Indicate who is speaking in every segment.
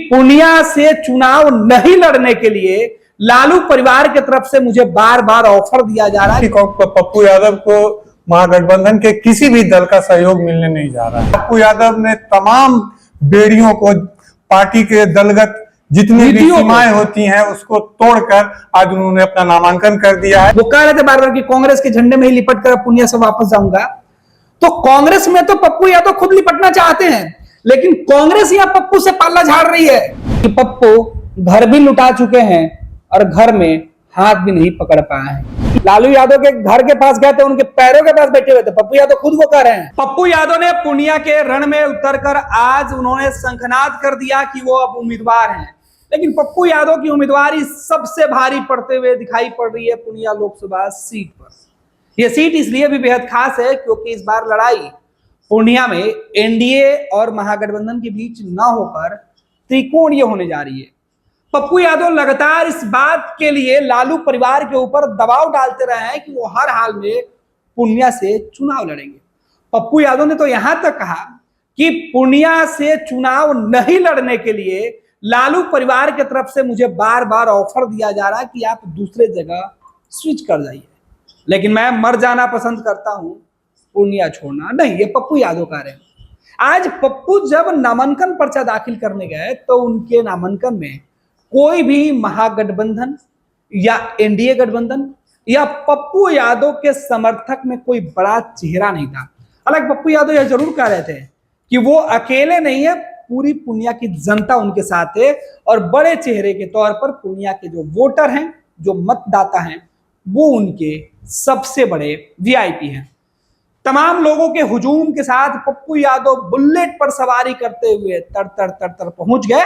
Speaker 1: पूर्णिया से चुनाव नहीं लड़ने के लिए लालू परिवार की तरफ से मुझे बार बार ऑफर दिया जा रहा है।
Speaker 2: पप्पू यादव को महागठबंधन के किसी भी दल का सहयोग मिलने नहीं जा रहा है। पप्पू यादव ने तमाम बेड़ियों को, पार्टी के दलगत जितनी भी सीमाएं होती हैं उसको तोड़कर आज उन्होंने अपना नामांकन कर दिया है।
Speaker 1: वो कह रहे थे बार बार कि कांग्रेस के झंडे में ही लिपट कर पूर्णिया से वापस जाऊंगा। तो कांग्रेस में तो पप्पू यादव खुद लिपटना चाहते हैं, लेकिन कांग्रेस यहाँ पप्पू से पाला झाड़ रही है कि पप्पू घर भी लुटा चुके हैं और घर में हाथ भी नहीं पकड़ पाए हैं। लालू यादव के घर के पास गए थे, उनके पैरों के पास बैठे हुए थे। पप्पू यादव खुद वो कह रहे हैं। पप्पू यादव ने पूर्णिया के रण में उतरकर आज उन्होंने शंखनाद कर दिया कि वो अब उम्मीदवार हैं, लेकिन पप्पू यादव की उम्मीदवारी सबसे भारी पड़ते हुए दिखाई पड़ रही है पूर्णिया लोकसभा सीट पर। यह सीट इसलिए भी बेहद खास है क्योंकि इस बार लड़ाई पूर्णिया में एनडीए और महागठबंधन के बीच न होकर त्रिकोणीय होने जा रही है। पप्पू यादव लगातार इस बात के लिए लालू परिवार के ऊपर दबाव डालते रहे हैं कि वो हर हाल में पूर्णिया से चुनाव लड़ेंगे। पप्पू यादव ने तो यहां तक कहा कि पूर्णिया से चुनाव नहीं लड़ने के लिए लालू परिवार की तरफ से मुझे बार बार ऑफर दिया जा रहा है कि आप दूसरे जगह स्विच कर जाइए, लेकिन मैं मर जाना पसंद करता हूं, पूर्णिया छोड़ना नहीं। ये पप्पू यादव कह रहे हैं। आज पप्पू जब नामांकन पर्चा दाखिल करने गए तो उनके नामांकन में कोई भी महागठबंधन या एनडीए गठबंधन या पप्पू यादव के समर्थक में कोई बड़ा चेहरा नहीं था। हालांकि पप्पू यादव यह जरूर कह रहे थे कि वो अकेले नहीं है, पूरी पूर्णिया की जनता उनके साथ है और बड़े चेहरे के तौर पर पूर्णिया के जो वोटर हैं, जो मतदाता हैं, वो उनके सबसे बड़े वीआईपी हैं। तमाम लोगों के हुजूम के साथ पप्पू यादव बुलेट पर सवारी करते हुए तर पहुंच गए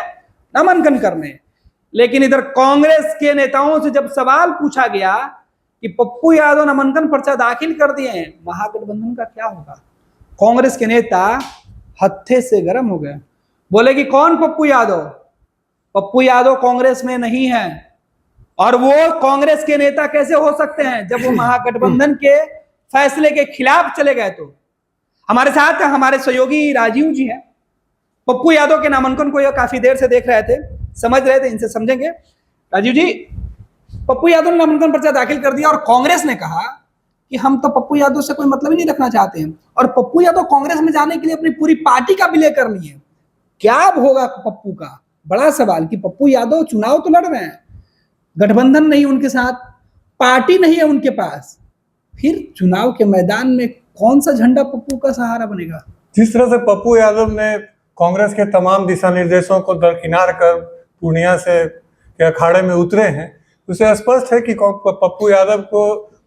Speaker 1: नामांकन करने। लेकिन इधर कांग्रेस के नेताओं से जब सवाल पूछा गया कि पप्पू यादव नामांकन पर्चा दाखिल कर दिए हैं, महागठबंधन का क्या होगा, कांग्रेस के नेता हत्थे से गर्म हो गए। बोले कि कौन पप्पू यादव? पप्पू यादव कांग्रेस में नहीं है और वो कांग्रेस के नेता कैसे हो सकते हैं जब वो महागठबंधन के फैसले के खिलाफ चले गए। तो हमारे साथ हमारे सहयोगी राजीव जी हैं। पप्पू यादव के नामांकन को यह काफी देर से देख रहे थे, समझ रहे थे, इनसे समझेंगे। राजीव जी, पप्पू यादव ने नामांकन पर्चा दाखिल कर दिया और कांग्रेस ने कहा कि हम तो पप्पू यादव से कोई मतलब ही नहीं रखना चाहते हैं और पप्पू यादव कांग्रेस में जाने के लिए अपनी पूरी पार्टी का विलय कर लिए। क्या होगा पप्पू का? बड़ा सवाल कि पप्पू यादव चुनाव तो लड़ रहे हैं, गठबंधन नहीं उनके साथ, पार्टी नहीं है उनके पास, फिर चुनाव के मैदान में कौन सा झंडा पप्पू का सहारा बनेगा?
Speaker 2: जिस तरह से पप्पू यादव ने कांग्रेस के तमाम दिशा निर्देशों को दरकिनार कर पूर्णिया से के अखाड़े में उतरे हैं, उसे स्पष्ट है कि पप्पू यादव को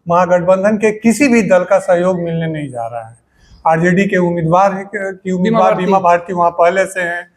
Speaker 2: महागठबंधन के किसी भी दल का सहयोग मिलने नहीं जा रहा है। आरजेडी के उम्मीदवार है कि उम्मीदवार बीमा भारती वहां पहले से हैं,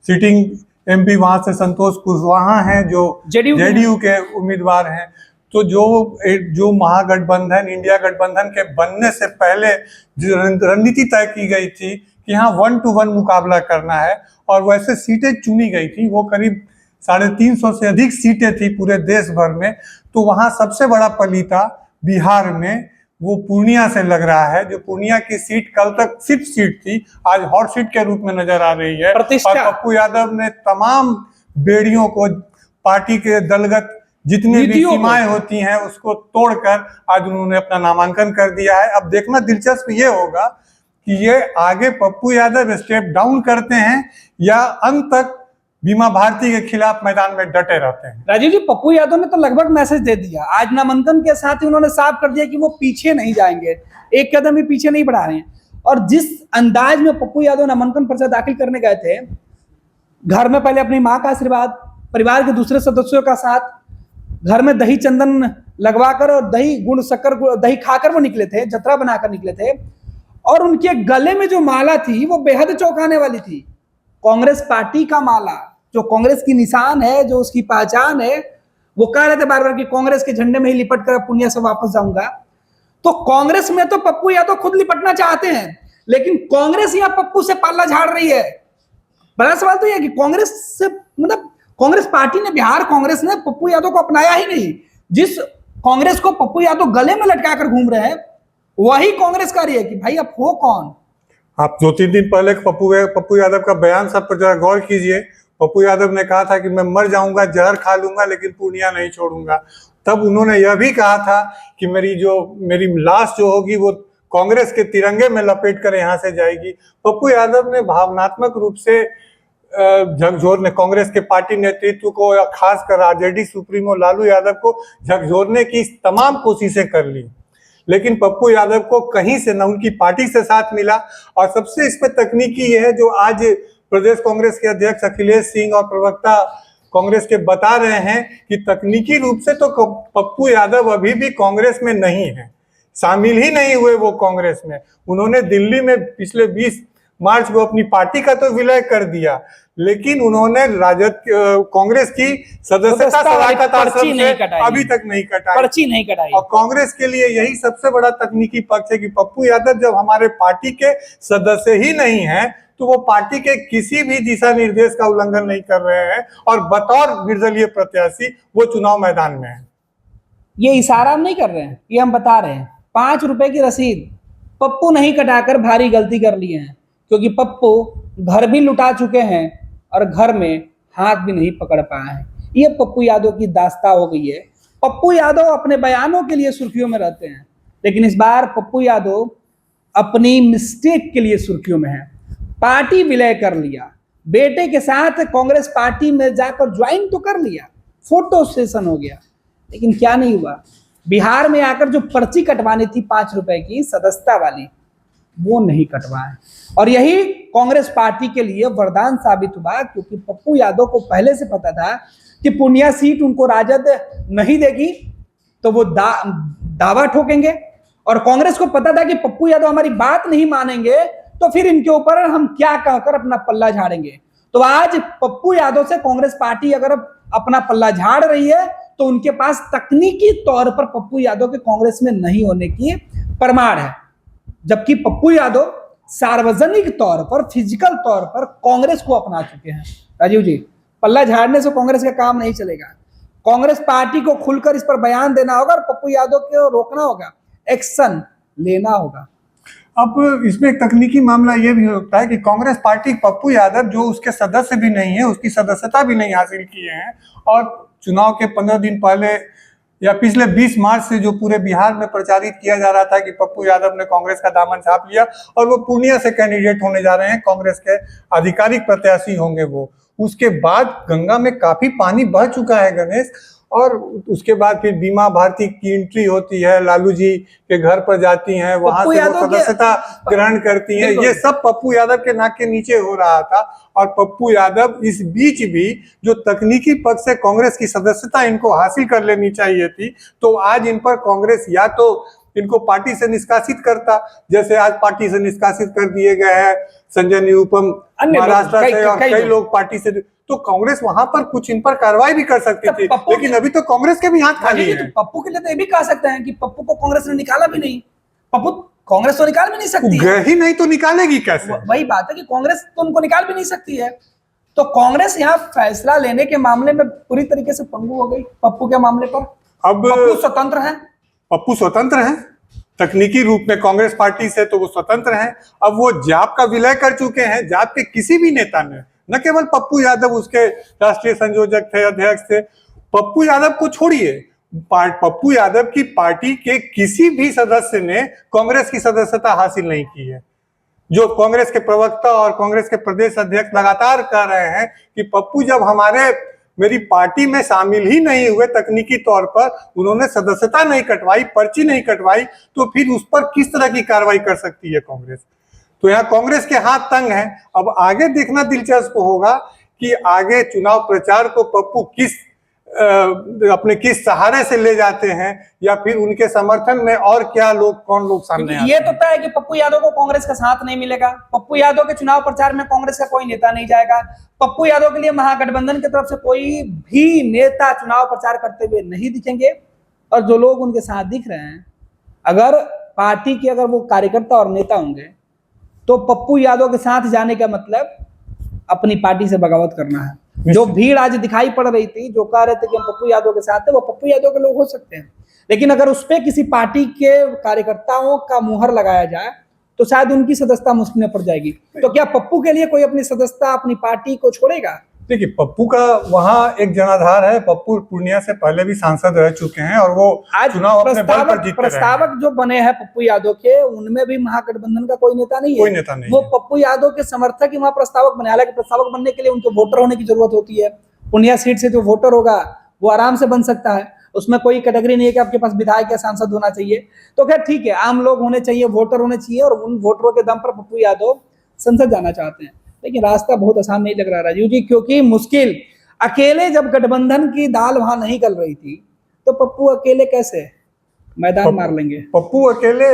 Speaker 2: सिटिंग एमपी वहां से संतोष कुशवाहा हैं जो जेडीयू के उम्मीदवार हैं। तो जो महागठबंधन, इंडिया गठबंधन के बनने से पहले जो रणनीति तय की गई थी कि यहाँ 1-to-1 मुकाबला करना है और वैसे सीटें चुनी गई थी, वो करीब 350 से अधिक सीटें थी पूरे देश भर में। तो वहाँ सबसे बड़ा पलीता बिहार में वो पूर्णिया से लग रहा है। जो पूर्णिया की सीट कल तक सिर्फ सीट थी, आज हॉट सीट के रूप में नजर आ रही है। और पप्पू यादव ने तमाम बेड़ियों को, पार्टी के दलगत जितनी भी सीमाएं होती हैं उसको तोड़कर आज उन्होंने अपना नामांकन कर दिया है। अब देखना दिलचस्प ये होगा कि ये आगे पप्पू यादव स्टेप डाउन करते हैं या अंत तक बीमा भारती के खिलाफ मैदान में डटे रहते हैं।
Speaker 1: राजीव जी, पप्पू यादव ने तो लगभग मैसेज दे दिया। आज नामांकन के साथ ही उन्होंने साफ कर दिया कि वो पीछे नहीं जाएंगे, एक कदम भी पीछे नहीं बढ़ा रहे हैं। और जिस अंदाज में पप्पू यादव नामांकन पर्चा दाखिल करने गए थे, घर में पहले अपनी माँ का आशीर्वाद, परिवार के दूसरे सदस्यों का साथ, घर में दही चंदन लगवाकर और दही गुड़ शक्कर दही खाकर वो निकले थे, जतरा बनाकर निकले थे। और उनके गले में जो माला थी वो बेहद चौंकाने वाली थी। कांग्रेस पार्टी का माला, जो कांग्रेस की निशान है, जो उसकी पहचान है। वो कह रहे थे बार बार कि कांग्रेस के झंडे में ही लिपट कर पूर्णिया से वापस जाऊंगा। तो कांग्रेस में तो पप्पू यादव खुद लिपटना चाहते हैं, लेकिन कांग्रेस यहाँ पप्पू से पाला झाड़ रही है। बड़ा सवाल तो यह कि कांग्रेस से, मतलब कांग्रेस पार्टी ने, बिहार कांग्रेस ने पप्पू यादव को अपनाया ही नहीं। जिस कांग्रेस को पप्पू यादव गले में लटकाकर घूम रहे हैं, वही कांग्रेस का रही है कि भाई आप हो कौन?
Speaker 2: आप 2-3 दिन पहले पप्पू यादव का बयान सब पर जरा गौर कीजिए। पप्पू यादव ने कहा था कि मैं मर जाऊंगा, जहर खा लूंगा, लेकिन पूर्णिया नहीं छोड़ूंगा। तब उन्होंने यह भी कहा था कि मेरी लाश जो होगी वो कांग्रेस के तिरंगे में लपेट कर यहाँ से जाएगी। पप्पू यादव ने भावनात्मक रूप से झकझोरने, कांग्रेस के पार्टी नेतृत्व को या खासकर आरजेडी सुप्रीमो लालू यादव को झकझोरने की तमाम कोशिशें कर ली, लेकिन पप्पू यादव को कहीं से न उनकी पार्टी से साथ मिला। और सबसे इस पे तकनीकी ये है जो आज प्रदेश कांग्रेस के अध्यक्ष अखिलेश सिंह और प्रवक्ता कांग्रेस के बता रहे हैं कि तकनीकी रूप से तो पप्पू यादव अभी भी कांग्रेस में नहीं है, शामिल ही नहीं हुए वो कांग्रेस में। उन्होंने दिल्ली में पिछले 20 मार्च को अपनी पार्टी का तो विलय कर दिया, लेकिन उन्होंने राजद कांग्रेस की सदस्यता सलाखत आश्रम से अभी तक नहीं कटाई,
Speaker 1: पर्ची नहीं कटाई।
Speaker 2: और कांग्रेस के लिए यही सबसे बड़ा तकनीकी पक्ष है कि पप्पू यादव जब हमारे पार्टी के सदस्य ही नहीं है तो वो पार्टी के किसी भी दिशा निर्देश का उल्लंघन नहीं कर रहे हैं और बतौर निर्दलीय प्रत्याशी वो चुनाव मैदान में है।
Speaker 1: ये इशारा हम नहीं कर रहे हैं, ये हम बता रहे हैं। 5 रुपए की रसीद पप्पू नहीं कटाकर भारी गलती कर लिए हैं, क्योंकि पप्पू घर भी लुटा चुके हैं और घर में हाथ भी नहीं पकड़ पाए हैं। ये पप्पू यादव की दास्ता हो गई है। पप्पू यादव अपने बयानों के लिए सुर्खियों में रहते हैं, लेकिन इस बार पप्पू यादव अपनी मिस्टेक के लिए सुर्खियों में है। पार्टी विलय कर लिया, बेटे के साथ कांग्रेस पार्टी में जाकर ज्वाइन तो कर लिया, फोटो सेशन हो गया, लेकिन क्या नहीं हुआ। बिहार में आकर जो पर्ची कटवानी थी 5 रुपए की सदस्यता वाली, वो नहीं कटवाए, और यही कांग्रेस पार्टी के लिए वरदान साबित हुआ, क्योंकि पप्पू यादव को पहले से पता था कि पूर्णिया सीट उनको राजद नहीं देगी, तो वो दावा ठोकेंगे। और कांग्रेस को पता था कि पप्पू यादव हमारी बात नहीं मानेंगे, तो फिर इनके ऊपर हम क्या कहकर अपना पल्ला झाड़ेंगे। तो आज पप्पू यादव से कांग्रेस पार्टी अगर अपना पल्ला झाड़ रही है तो उनके पास तकनीकी तौर पर पप्पू यादव के कांग्रेस में नहीं होने की प्रमाण है, जबकि पप्पू यादव सार्वजनिक तौर पर, फिजिकल तौर पर कांग्रेस को अपना चुके हैं। राजीव जी, पल्ला झाड़ने से कांग्रेस का काम नहीं चलेगा। कांग्रेस पार्टी को खुलकर इस पर बयान देना होगा और पप्पू यादव को रोकना होगा, एक्शन लेना होगा।
Speaker 2: अब इसमें एक तकनीकी मामला यह भी होता है कि कांग्रेस पार्टी पप्पू यादव जो उसके सदस्य भी नहीं है, उसकी सदस्यता भी नहीं हासिल किए हैं, और चुनाव के 15 दिन पहले या पिछले 20 मार्च से जो पूरे बिहार में प्रचारित किया जा रहा था कि पप्पू यादव ने कांग्रेस का दामन छाप लिया और वो पूर्णिया से कैंडिडेट होने जा रहे हैं, कांग्रेस के आधिकारिक प्रत्याशी होंगे वो। उसके बाद गंगा में काफी पानी बह चुका है गणेश, और उसके बाद फिर बीमा भारती की एंट्री होती है, लालू जी के घर पर जाती हैं, वहां से वो सदस्यता ग्रहण करती हैं। ये सब पप्पू यादव के नाक के नीचे हो रहा था, और पप्पू यादव इस बीच भी जो तकनीकी पक्ष से कांग्रेस की सदस्यता इनको हासिल कर लेनी चाहिए थी, तो आज इन पर कांग्रेस या तो इनको पार्टी से निष्कासित करता, जैसे आज पार्टी से निष्कासित कर दिए गए हैं संजय निरुपम महाराष्ट्र से, और कई लोग पार्टी से, तो कांग्रेस वहां पर कुछ इन पर कार्रवाई भी कर सकती थी, लेकिन अभी तो कांग्रेस के भी हाथ खाली है।
Speaker 1: तो पप्पू के लिए तो ये भी कह सकते हैं कि पप्पू को कांग्रेस ने निकाला भी नहीं, पप्पू कांग्रेस तो निकाल भी नहीं सकती है।
Speaker 2: ही नहीं तो निकालेगी कैसे?
Speaker 1: वही बात है कि कांग्रेस तो उनको निकाल भी नहीं सकती है। तो कांग्रेस यहाँ फैसला लेने के मामले में पूरी तरीके से पंगु हो गई पप्पू के मामले पर।
Speaker 2: अब
Speaker 1: पप्पू स्वतंत्र है,
Speaker 2: पप्पू स्वतंत्र है तकनीकी रूप में कांग्रेस पार्टी से, तो वो स्वतंत्र हैं। अब वो जाप का विलय कर चुके हैं। जाप के किसी भी नेता ने, न केवल पप्पू यादव उसके राष्ट्रीय संयोजक थे, अध्यक्ष थे, पप्पू यादव को छोड़िए, पप्पू यादव की पार्टी के किसी भी सदस्य ने कांग्रेस की सदस्यता हासिल नहीं की है। जो कांग्रेस के प्रवक्ता और कांग्रेस के प्रदेश अध्यक्ष लगातार कह रहे हैं कि पप्पू जब मेरी पार्टी में शामिल ही नहीं हुए, तकनीकी तौर पर उन्होंने सदस्यता नहीं कटवाई, पर्ची नहीं कटवाई, तो फिर उस पर किस तरह की कार्रवाई कर सकती है कांग्रेस? तो यहाँ कांग्रेस के हाथ तंग है। अब आगे देखना दिलचस्प होगा कि आगे चुनाव प्रचार को पप्पू अपने किस सहारे से ले जाते हैं, या फिर उनके समर्थन में और क्या कौन लोग सामने आते
Speaker 1: हैं। ये तो तय है कि पप्पू यादव को कांग्रेस का साथ नहीं मिलेगा। पप्पू यादव के चुनाव प्रचार में कांग्रेस का कोई नेता नहीं जाएगा। पप्पू यादव के लिए महागठबंधन की तरफ से कोई भी नेता चुनाव प्रचार करते हुए नहीं दिखेंगे। और जो लोग उनके साथ दिख रहे हैं, अगर पार्टी के वो कार्यकर्ता और नेता होंगे, तो पप्पू यादव के साथ जाने का मतलब अपनी पार्टी से बगावत करना है। जो भीड़ आज दिखाई पड़ रही थी, जो कह रहे थे कि हम पप्पू यादव के साथ है, वो पप्पू यादव के लोग हो सकते हैं, लेकिन अगर उस पर किसी पार्टी के कार्यकर्ताओं का मुहर लगाया जाए तो शायद उनकी सदस्यता मुश्किल में पड़ जाएगी। तो क्या पप्पू के लिए कोई अपनी सदस्यता अपनी पार्टी को छोड़ेगा?
Speaker 2: देखिए, पप्पू का वहाँ एक जनाधार है। पप्पू पूर्णिया से पहले भी सांसद रह चुके हैं और वो
Speaker 1: आज
Speaker 2: चुनाव अपने बल पर जीतते रहे हैं।
Speaker 1: प्रस्तावक जो बने हैं पप्पू यादव के, उनमें भी महागठबंधन का कोई नेता नहीं है।
Speaker 2: कोई नेता नहीं
Speaker 1: वो
Speaker 2: है।
Speaker 1: पप्पू यादव के समर्थक ही वहां प्रस्तावक बने। हालांकि प्रस्तावक बनने के लिए उनको वोटर होने की जरूरत होती है। पूर्णिया सीट से जो वोटर होगा वो आराम से बन सकता है। उसमें कोई कैटेगरी नहीं है कि आपके पास विधायक या सांसद होना चाहिए। तो खैर ठीक है, आम लोग होने चाहिए, वोटर होने चाहिए, और उन वोटरों के दम पर पप्पू यादव संसद जाना चाहते हैं। लेकिन रास्ता बहुत आसान नहीं लग रहा राजीव जी, क्योंकि मुश्किल, अकेले जब गठबंधन की दाल वहां नहीं गल रही थी तो पप्पू अकेले कैसे मैदान मार लेंगे।
Speaker 2: पप्पू अकेले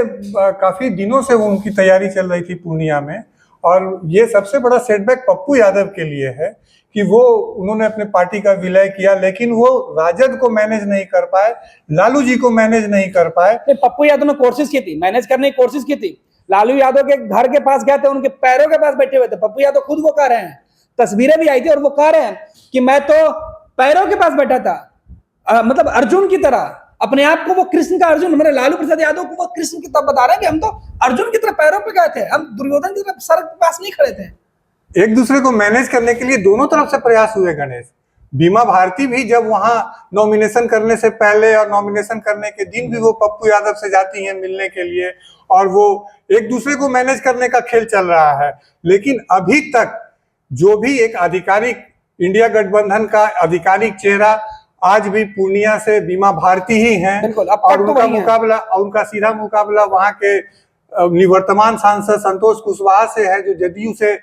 Speaker 2: काफी दिनों से उनकी तैयारी चल रही थी पूर्णिया में, और ये सबसे बड़ा सेटबैक पप्पू यादव के लिए है कि वो उन्होंने अपने पार्टी का विलय किया, लेकिन वो राजद को मैनेज नहीं कर पाए, लालू जी को मैनेज नहीं कर पाए।
Speaker 1: पप्पू यादव ने कोशिश की थी, मैनेज करने की कोशिश की थी। लालू यादव के घर के पास गए थे, उनके पैरों के पास बैठे हुए थे। पप्पू यादव खुद वो कह रहे हैं, तस्वीरें भी आई थी, और वो कह रहे हैं कि मैं तो पैरों के पास बैठा था, मतलब अर्जुन की तरह, अपने आप को वो कृष्ण का अर्जुन, मेरे लालू प्रसाद यादव को वो कृष्ण की तरह बता रहे हैं कि हम तो अर्जुन की तरह पैरों पे गए थे, हम दुर्योधन की तरह सर के पास नहीं खड़े थे।
Speaker 2: एक दूसरे को मैनेज करने के लिए दोनों तरफ से प्रयास हुए गणेश। बीमा भारती भी जब वहां नॉमिनेशन करने से पहले और नॉमिनेशन करने के दिन भी वो पप्पू यादव से जाती हैं मिलने के लिए, और वो एक दूसरे को मैनेज करने का खेल चल रहा है। लेकिन अभी तक जो भी एक आधिकारिक इंडिया गठबंधन का आधिकारिक चेहरा आज भी पूर्णिया से बीमा भारती ही हैं।
Speaker 1: बिल्कुल, अब
Speaker 2: और
Speaker 1: तक तो
Speaker 2: उनका
Speaker 1: वही है।
Speaker 2: मुकाबला, उनका सीधा मुकाबला वहां के निवर्तमान सांसद संतोष कुशवाहा से है, जो जदयू से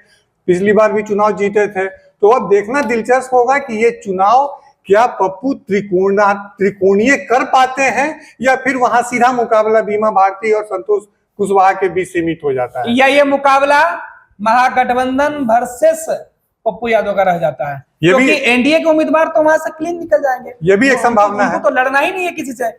Speaker 2: पिछली बार भी चुनाव जीते थे। तो अब देखना दिलचस्प होगा कि ये चुनाव क्या पप्पू त्रिकोणीय कर पाते हैं, या फिर वहां सीधा मुकाबला बीमा भारती और संतोष कुशवाहा के बीच सीमित हो जाता है,
Speaker 1: या ये मुकाबला महागठबंधन वर्सेस पप्पू यादव का रह जाता है, क्योंकि एनडीए के उम्मीदवार तो वहां से क्लीन निकल जाएंगे।
Speaker 2: ये भी एक संभावना है।
Speaker 1: तो लड़ना ही नहीं है किसी से।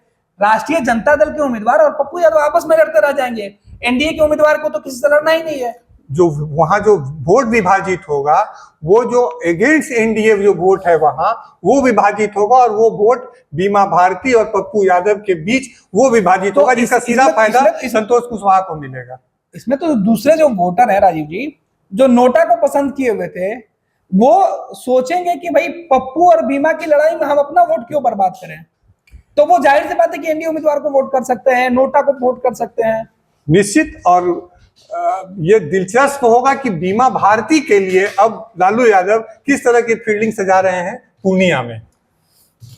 Speaker 1: राष्ट्रीय जनता दल के उम्मीदवार और पप्पू यादव आपस में लड़ते रह जाएंगे। एनडीए के उम्मीदवार को तो किसी से लड़ना ही नहीं है।
Speaker 2: जो वहां जो वोट विभाजित होगा, वो जो अगेंस्ट एनडीए जो वोट है वहां, वो विभाजित होगा, और वो वोट बीमा भारती और पप्पू यादव के बीच वो विभाजित होगा, जिसका सीधा फायदा संतोष कुशवाहा को मिलेगा।
Speaker 1: इसमें तो दूसरे जो वोटर है राजीव जी, जो नोटा को पसंद किए हुए थे, वो सोचेंगे कि भाई पप्पू और बीमा की लड़ाई में हम अपना वोट क्यों बर्बाद करें। तो वो जाहिर सी बात है कि एनडीए उम्मीदवार को वोट कर सकते हैं, नोटा को वोट कर सकते हैं
Speaker 2: निश्चित। और ये दिलचस्प होगा कि बीमा भारती के लिए अब लालू यादव किस तरह की फील्डिंग सजा रहे हैं पूर्णिया में।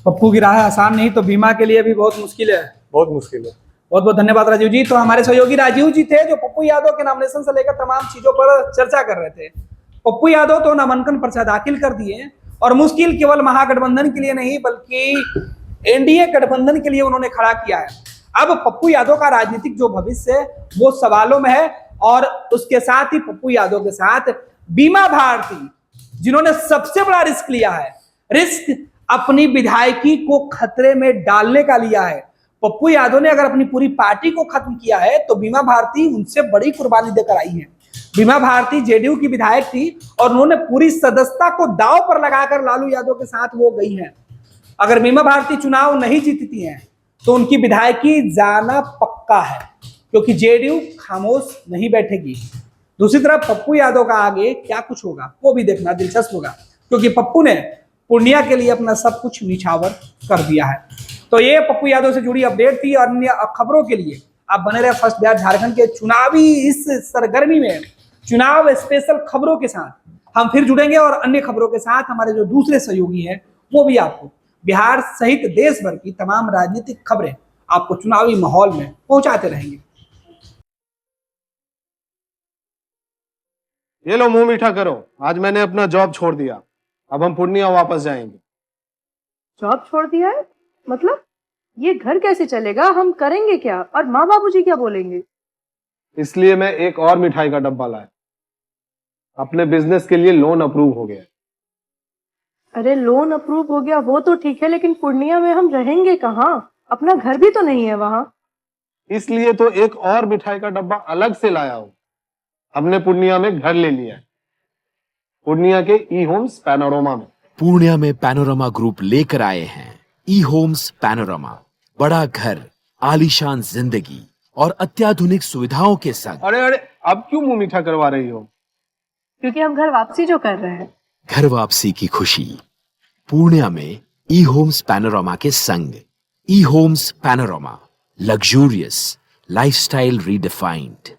Speaker 1: पप्पू की राह आसान नहीं, तो बीमा के लिए भी बहुत मुश्किल है।
Speaker 2: बहुत मुश्किल है।
Speaker 1: बहुत बहुत धन्यवाद राजीव जी। तो हमारे सहयोगी राजीव जी थे, जो पप्पू यादव के नॉमिनेशन से लेकर तमाम चीजों पर चर्चा कर रहे थे। पप्पू यादव तो नामांकन पर्चा दाखिल कर दिए, और मुश्किल केवल महागठबंधन के लिए नहीं बल्कि एनडीए गठबंधन के लिए उन्होंने खड़ा किया है। अब पप्पू यादव का राजनीतिक जो भविष्य है वो सवालों में है, और उसके साथ ही पप्पू यादव के साथ बीमा भारती, जिन्होंने सबसे बड़ा रिस्क लिया है, रिस्क अपनी विधायकी को खतरे में डालने का लिया है। पप्पू यादव ने अगर अपनी पूरी पार्टी को खत्म किया है, तो बीमा भारती उनसे बड़ी कुर्बानी देकर आई है। बीमा भारती जेडीयू की विधायक थी, और उन्होंने पूरी सदस्यता को दांव पर लगाकर लालू यादव के साथ वो गई हैं। अगर बीमा भारती चुनाव नहीं जीतती हैं, तो उनकी विधायकी जाना पक्का है, क्योंकि जेडीयू खामोश नहीं बैठेगी। दूसरी तरफ पप्पू यादव का आगे क्या कुछ होगा वो भी देखना दिलचस्प होगा, क्योंकि पप्पू ने पूर्णिया के लिए अपना सब कुछ निछावर कर दिया है। तो ये पप्पू यादव से जुड़ी अपडेट थी, और अन्य खबरों के लिए आप बने रहे फर्स्ट बिहार झारखंड के चुनावी इस सरगर्मी में, चुनाव स्पेशल खबरों के साथ हम फिर जुड़ेंगे, और अन्य खबरों के साथ हमारे जो दूसरे सहयोगी हैं वो भी आपको बिहार सहित देश भर की तमाम राजनीतिक खबरें आपको चुनावी माहौल में पहुंचाते रहेंगे।
Speaker 3: ये लो मुंह मीठा करो, आज मैंने अपना जॉब छोड़ दिया, अब हम पूर्णिया वापस जाएंगे।
Speaker 4: जॉब छोड़ दिया है? मतलब ये घर कैसे चलेगा, हम करेंगे क्या, और माँ बाबूजी क्या बोलेंगे?
Speaker 3: इसलिए मैं एक और मिठाई का डब्बा लाया। अपने बिजनेस के लिए लोन अप्रूव हो गया।
Speaker 4: अरे लोन अप्रूव हो गया वो तो ठीक है, लेकिन पूर्णिया में हम रहेंगे कहाँ? अपना घर भी तो नहीं है वहां।
Speaker 3: इसलिए तो एक और मिठाई का डब्बा अलग से लाया हूं। हमने पूर्णिया में घर ले लिया है, पूर्णिया के ई होम्स पैनोरमा में।
Speaker 5: पूर्णिया में पैनोरमा ग्रुप लेकर आए हैं ई होम्स पैनोरमा। बड़ा घर, आलीशान जिंदगी और अत्याधुनिक सुविधाओं के संग।
Speaker 3: अरे अरे, अब क्यों मुंह मीठा करवा रही हो?
Speaker 4: क्योंकि हम घर वापसी जो कर रहे हैं।
Speaker 5: घर वापसी की खुशी पूर्णिया में ई होम्स पैनोरामा के संग। E homes panorama, luxurious lifestyle redefined.